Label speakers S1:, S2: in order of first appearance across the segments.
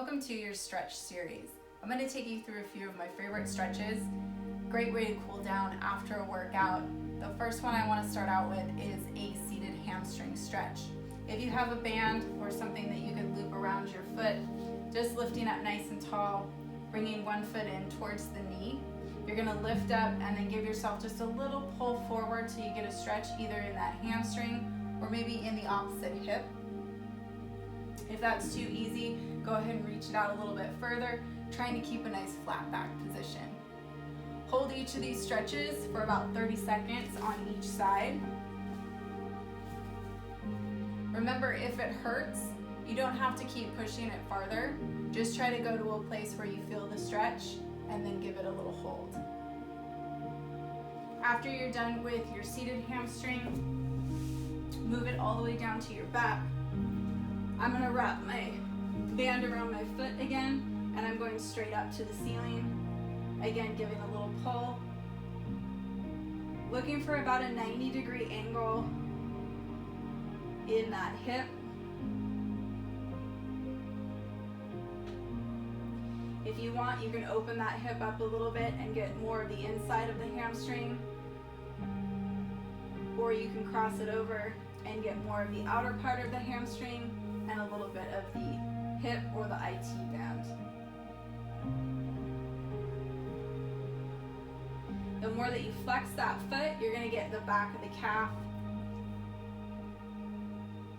S1: Welcome to your stretch series. I'm going to take you through a few of my favorite stretches. Great way to cool down after a workout. The first one I want to start out with is a seated hamstring stretch. If you have a band or something that you can loop around your foot, just lifting up nice and tall, bringing one foot in towards the knee. You're going to lift up and then give yourself just a little pull forward so you get a stretch either in that hamstring or maybe in the opposite hip. If that's too easy, go ahead and reach it out a little bit further, trying to keep a nice flat back position. Hold each of these stretches for about 30 seconds on each side. Remember, if it hurts, you don't have to keep pushing it farther. Just try to go to a place where you feel the stretch and then give it a little hold. After you're done with your seated hamstring, move it all the way down to your back. I'm going to wrap my band around my foot again, and I'm going straight up to the ceiling. Again, giving a little pull. Looking for about a 90-degree angle in that hip. If you want, you can open that hip up a little bit and get more of the inside of the hamstring, or you can cross it over and get more of the outer part of the hamstring and a little bit of the hip or the IT band. The more that you flex that foot, you're going to get the back of the calf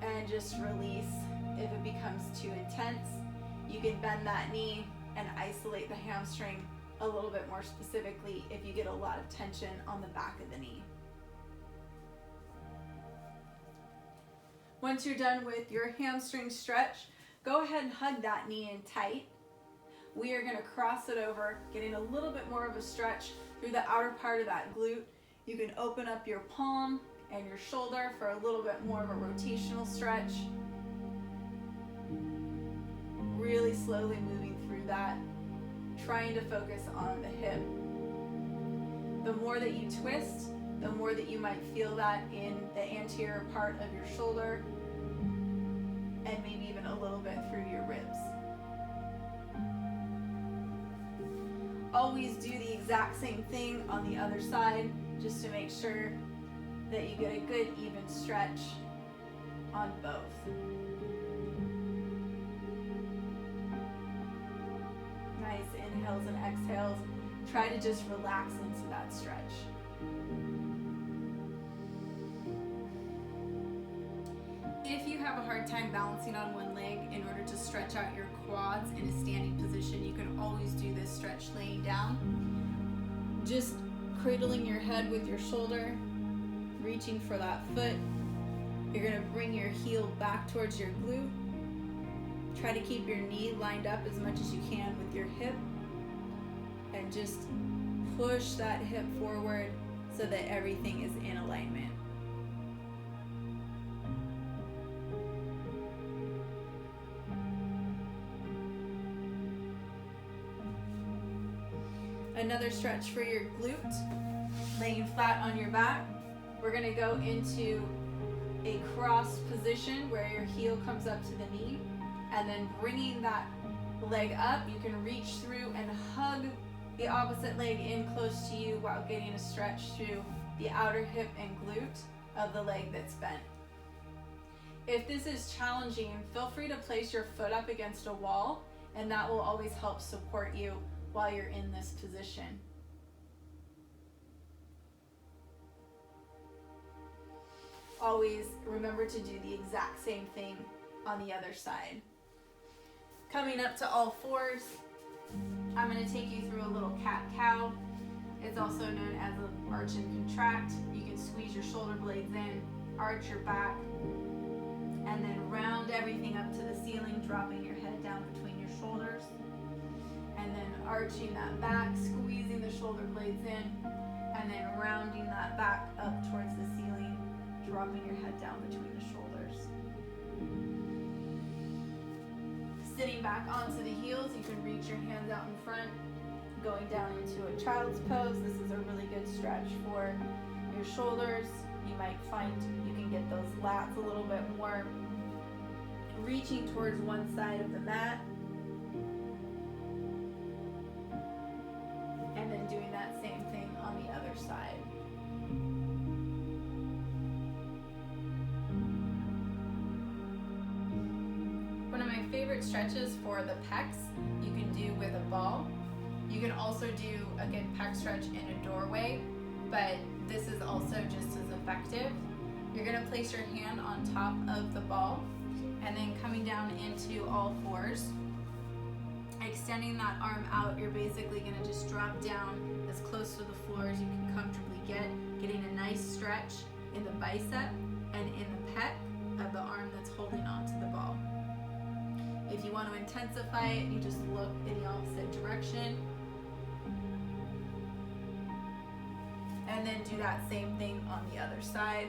S1: and just release. If it becomes too intense, you can bend that knee and isolate the hamstring a little bit more specifically if you get a lot of tension on the back of the knee. Once you're done with your hamstring stretch, go ahead and hug that knee in tight. We are going to cross it over, getting a little bit more of a stretch through the outer part of that glute. You can open up your palm and your shoulder for a little bit more of a rotational stretch. Really slowly moving through that, trying to focus on the hip. The more that you twist, the more that you might feel that in the anterior part of your shoulder and maybe even a little bit through your ribs. Always do the exact same thing on the other side just to make sure that you get a good even stretch on both. Nice inhales and exhales. Try to just relax into that stretch. If you have a hard time balancing on one leg, in order to stretch out your quads in a standing position, you can always do this stretch laying down. Just cradling your head with your shoulder, reaching for that foot. You're going to bring your heel back towards your glute. Try to keep your knee lined up as much as you can with your hip, and just push that hip forward so that everything is in alignment. Another stretch for your glute, laying flat on your back. We're going to go into a cross position where your heel comes up to the knee, and then bringing that leg up, you can reach through and hug the opposite leg in close to you while getting a stretch through the outer hip and glute of the leg that's bent. If this is challenging, feel free to place your foot up against a wall, and that will always help support you while you're in this position. Always remember to do the exact same thing on the other side. Coming up to all fours, I'm going to take you through a little cat-cow. It's also known as an arch and contract. You can squeeze your shoulder blades in, arch your back, and then round everything up to the ceiling, dropping your head down between your shoulders. And then arching that back, squeezing the shoulder blades in, and then rounding that back up towards the ceiling, dropping your head down between the shoulders. Sitting back onto the heels, you can reach your hands out in front, going down into a child's pose. This is a really good stretch for your shoulders. You might find you can get those lats a little bit more. Reaching towards one side of the mat, And then doing that same thing on the other side. One of my favorite stretches for the pecs you can do with a ball. You can also do a good pec stretch in a doorway, but this is also just as effective. You're gonna place your hand on top of the ball and then coming down into all fours. Extending that arm out, you're basically gonna just drop down as close to the floor as you can comfortably get, getting a nice stretch in the bicep and in the pec of the arm that's holding onto the ball. If you want to intensify it, you just look in the opposite direction. And then do that same thing on the other side,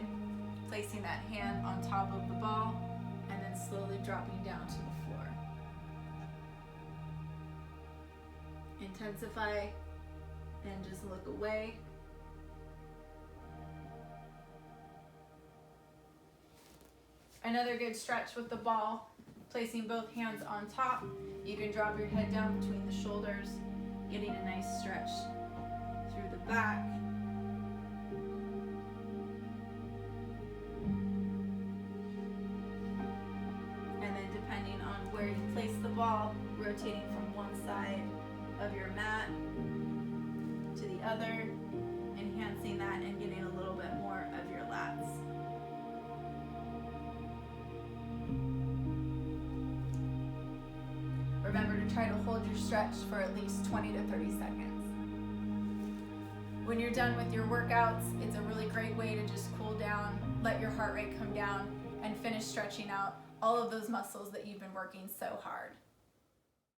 S1: placing that hand on top of the ball and then slowly dropping down to the floor. Intensify and just look away. Another good stretch with the ball, placing both hands on top. You can drop your head down between the shoulders, getting a nice stretch through the back. And then depending on where you place the ball, rotating from one side of your mat to the other, enhancing that and getting a little bit more of your lats. Remember to try to hold your stretch for at least 20 to 30 seconds. When you're done with your workouts, it's a really great way to just cool down, let your heart rate come down, and finish stretching out all of those muscles that you've been working so hard.